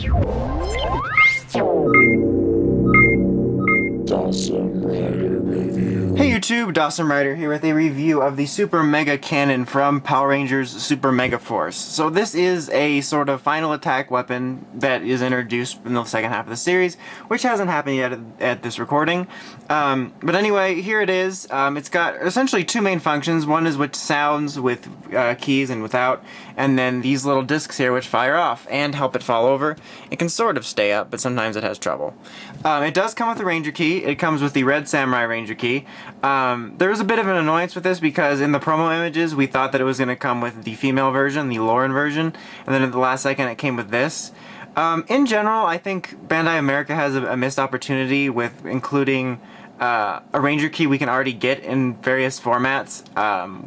Hey YouTube, Dawson Ryder here with a review of the Super Mega Cannon from Power Rangers Super Megaforce. So this is a sort of final attack weapon that is introduced in the second half of the series, which hasn't happened yet at this recording. But anyway, here it is. It's got essentially two main functions. One is which sounds with keys and without, and then these little discs here which fire off and help it fall over. It can sort of stay up, but sometimes it has trouble. It does come with a Ranger key. It comes with the red Samurai Ranger key. There was a bit of an annoyance with this because in the promo images we thought that it was going to come with the female version, the Lauren version, and then at the last second it came with this. In general, I think Bandai America has a missed opportunity with including a Ranger key we can already get in various formats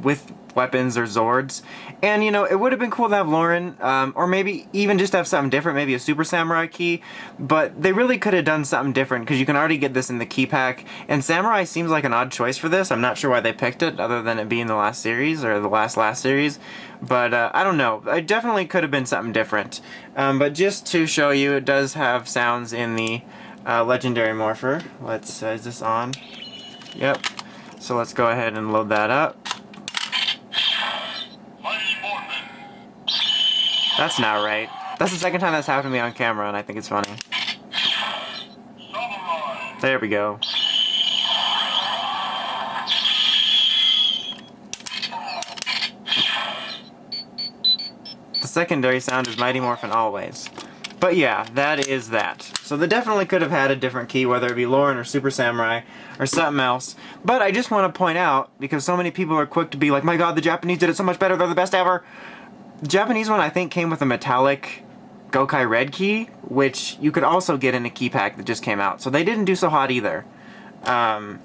with weapons or Zords. And, you know, it would have been cool to have Lauren, or maybe even just have something different, maybe a Super Samurai key, but they really could have done something different because you can already get this in the key pack, and Samurai seems like an odd choice for this. I'm not sure why they picked it, other than it being the last series, or the last series, but I don't know. It definitely could have been something different. But just to show you, it does have sounds in the Legendary Morpher. Is this on? Yep. So let's go ahead and load that up. That's not right. That's the second time that's happened to me on camera, and I think it's funny. There we go. The secondary sound is Mighty Morphin always. But yeah, that is that. So they definitely could have had a different key, whether it be Lauren or Super Samurai or something else. But I just want to point out, because so many people are quick to be like, my god, the Japanese did it so much better, they're the best ever. The Japanese one, I think, came with a metallic Gokai Red key, which you could also get in a key pack that just came out. So they didn't do so hot either.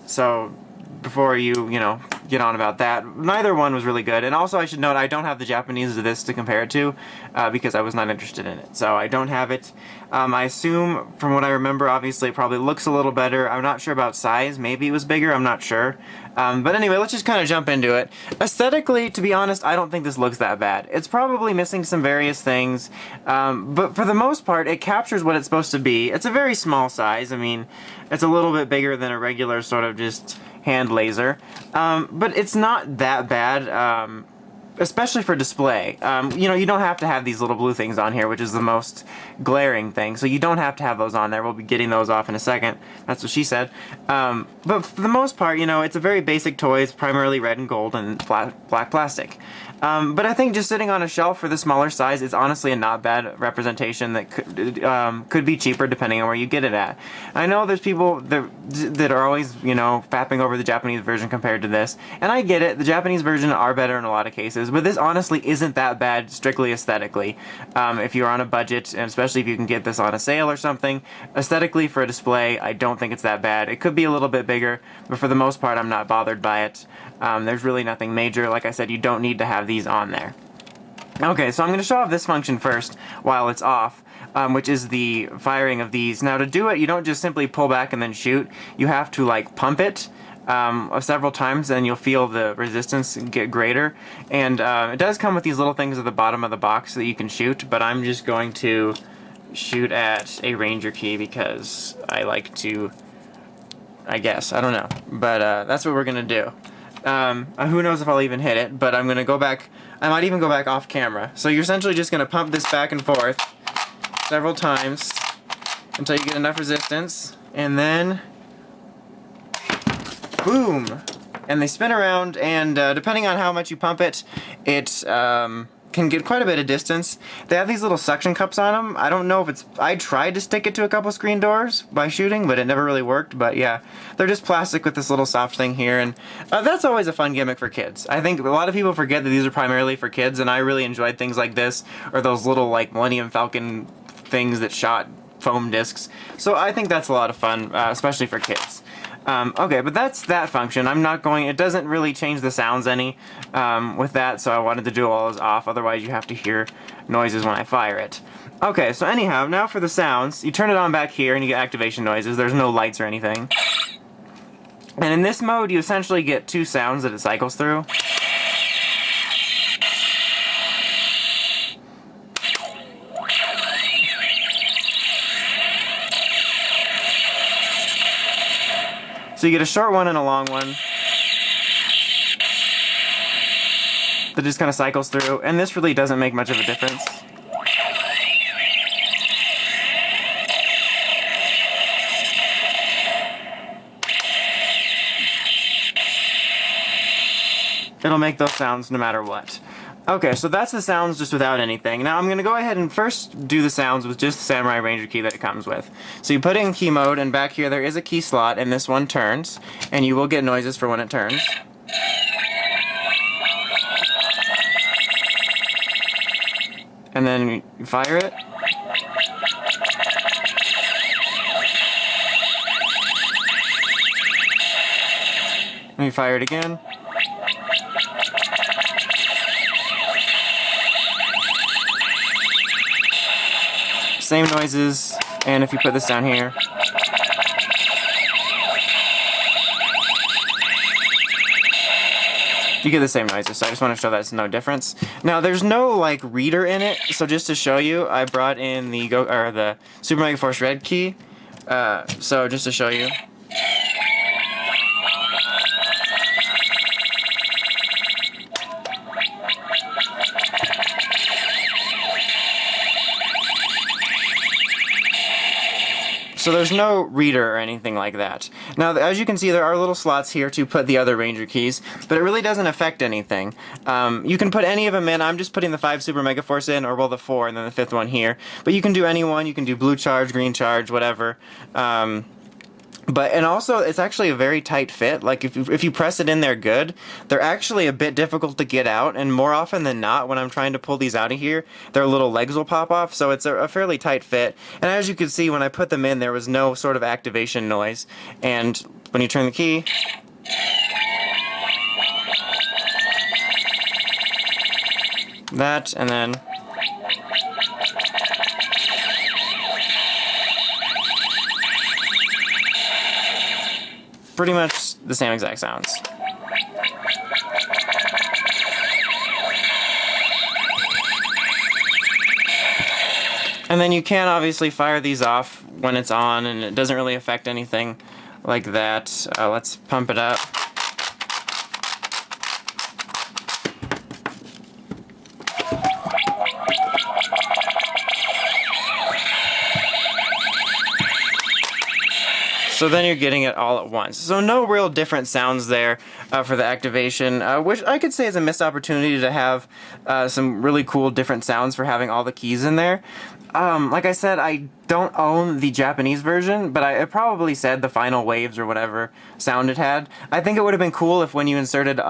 So before you know, get on about that, neither one was really good. And also, I should note, I don't have the Japanese of this to compare it to, because I was not interested in it. So I don't have it. I assume, from what I remember, obviously it probably looks a little better. I'm not sure about size. Maybe it was bigger. I'm not sure. But anyway, let's just kind of jump into it. Aesthetically, to be honest, I don't think this looks that bad. It's probably missing some various things, but for the most part, it captures what it's supposed to be. It's a very small size. I mean, it's a little bit bigger than a regular sort of just hand laser, but it's not that bad, especially for display. You know, you don't have to have these little blue things on here, which is the most glaring thing, so you don't have to have those on there. We'll be getting those off in a second. That's what she said. But for the most part, you know, it's a very basic toy. It's primarily red and gold and black plastic. But I think just sitting on a shelf for the smaller size is honestly a not bad representation that could be cheaper depending on where you get it at. I know there's people that are always, you know, fapping over the Japanese version compared to this, and I get it. The Japanese version are better in a lot of cases, but this honestly isn't that bad strictly aesthetically. If you're on a budget, and especially if you can get this on a sale or something, aesthetically for a display, I don't think it's that bad. It could be a little bit bigger, but for the most part, I'm not bothered by it. There's really nothing major. Like I said, you don't need to have these on there. Okay, so I'm going to show off this function first while it's off, which is the firing of these. Now to do it, you don't just simply pull back and then shoot. You have to like pump it several times, and you'll feel the resistance get greater. And it does come with these little things at the bottom of the box that you can shoot, but I'm just going to shoot at a Ranger key because I like to, I guess, I don't know. But that's what we're going to do. Who knows if I'll even hit it, but I'm going to go back. I might even go back off camera. So you're essentially just going to pump this back and forth several times until you get enough resistance, and then boom! And they spin around, and depending on how much you pump it, it can get quite a bit of distance. They have these little suction cups on them. I don't know if it's... I tried to stick it to a couple screen doors by shooting, but it never really worked. But yeah, they're just plastic with this little soft thing here, and that's always a fun gimmick for kids. I think a lot of people forget that these are primarily for kids, and I really enjoyed things like this, or those little like Millennium Falcon things that shot foam discs. So I think that's a lot of fun, especially for kids. Okay, but that's that function. I'm not going... It doesn't really change the sounds any with that, so I wanted to do all those off. Otherwise, you have to hear noises when I fire it. Okay, so anyhow, now for the sounds. You turn it on back here, and you get activation noises. There's no lights or anything. And in this mode, you essentially get two sounds that it cycles through. So you get a short one and a long one that just kind of cycles through, and this really doesn't make much of a difference. It'll make those sounds no matter what. Okay, so that's the sounds just without anything. Now I'm going to go ahead and first do the sounds with just the Samurai Ranger key that it comes with. So you put it in key mode, and back here there is a key slot, and this one turns, and you will get noises for when it turns. And then you fire it. And you fire it again. Same noises, and if you put this down here, you get the same noises, so I just want to show that it's no difference. Now, there's no like reader in it, so just to show you, I brought in the Super Megaforce Red key. So just to show you. So there's no reader or anything like that. Now, as you can see, there are little slots here to put the other Ranger keys, but it really doesn't affect anything. You can put any of them in. I'm just putting the 5 Super Megaforce in, or well, the 4, and then the 5th one here. But you can do any one. You can do blue charge, green charge, whatever. And also, it's actually a very tight fit. Like, if you press it in there good, they're actually a bit difficult to get out, and more often than not, when I'm trying to pull these out of here, their little legs will pop off, so it's a fairly tight fit. And as you can see, when I put them in, there was no sort of activation noise. And when you turn the key, that, and then pretty much the same exact sounds. And then you can obviously fire these off when it's on, and it doesn't really affect anything like that. Let's pump it up. So then you're getting it all at once. So no real different sounds there for the activation, which I could say is a missed opportunity to have some really cool different sounds for having all the keys in there. Like I said, I don't own the Japanese version, but it probably said the final waves or whatever sound it had. I think it would have been cool if when you inserted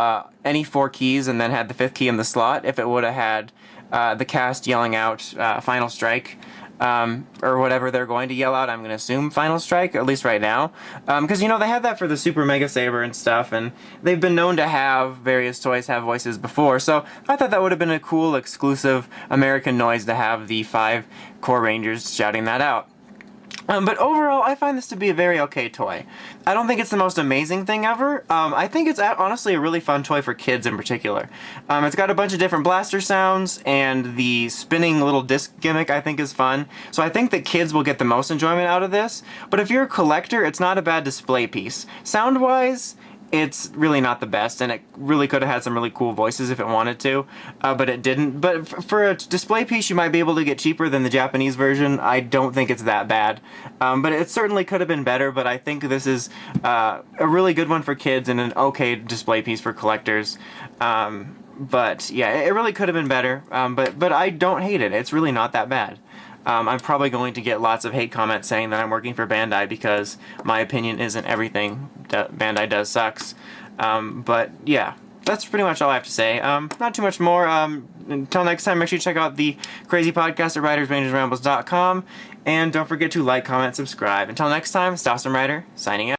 any 4 keys and then had the 5th key in the slot, if it would have had the cast yelling out final strike. Or whatever they're going to yell out. I'm going to assume final strike, at least right now. Because, you know, they had that for the Super Mega Saber and stuff, and they've been known to have various toys have voices before, so I thought that would have been a cool, exclusive American noise to have the 5 core Rangers shouting that out. But overall, I find this to be a very okay toy. I don't think it's the most amazing thing ever. I think it's honestly a really fun toy for kids in particular. It's got a bunch of different blaster sounds, and the spinning little disc gimmick I think is fun. So I think that kids will get the most enjoyment out of this. But if you're a collector, it's not a bad display piece. Sound-wise, it's really not the best, and it really could have had some really cool voices if it wanted to, but it didn't. But for a display piece you might be able to get cheaper than the Japanese version. I don't think it's that bad, but it certainly could have been better, but I think this is a really good one for kids and an okay display piece for collectors. But yeah, it really could have been better, but I don't hate it. It's really not that bad. I'm probably going to get lots of hate comments saying that I'm working for Bandai because my opinion isn't everything. Bandai does sucks. But yeah, that's pretty much all I have to say. Not too much more. Until next time, make sure you check out the crazy podcast at writersrangersrambles.com, and don't forget to like, comment, subscribe. Until next time, it's Dawson Ryder, signing out.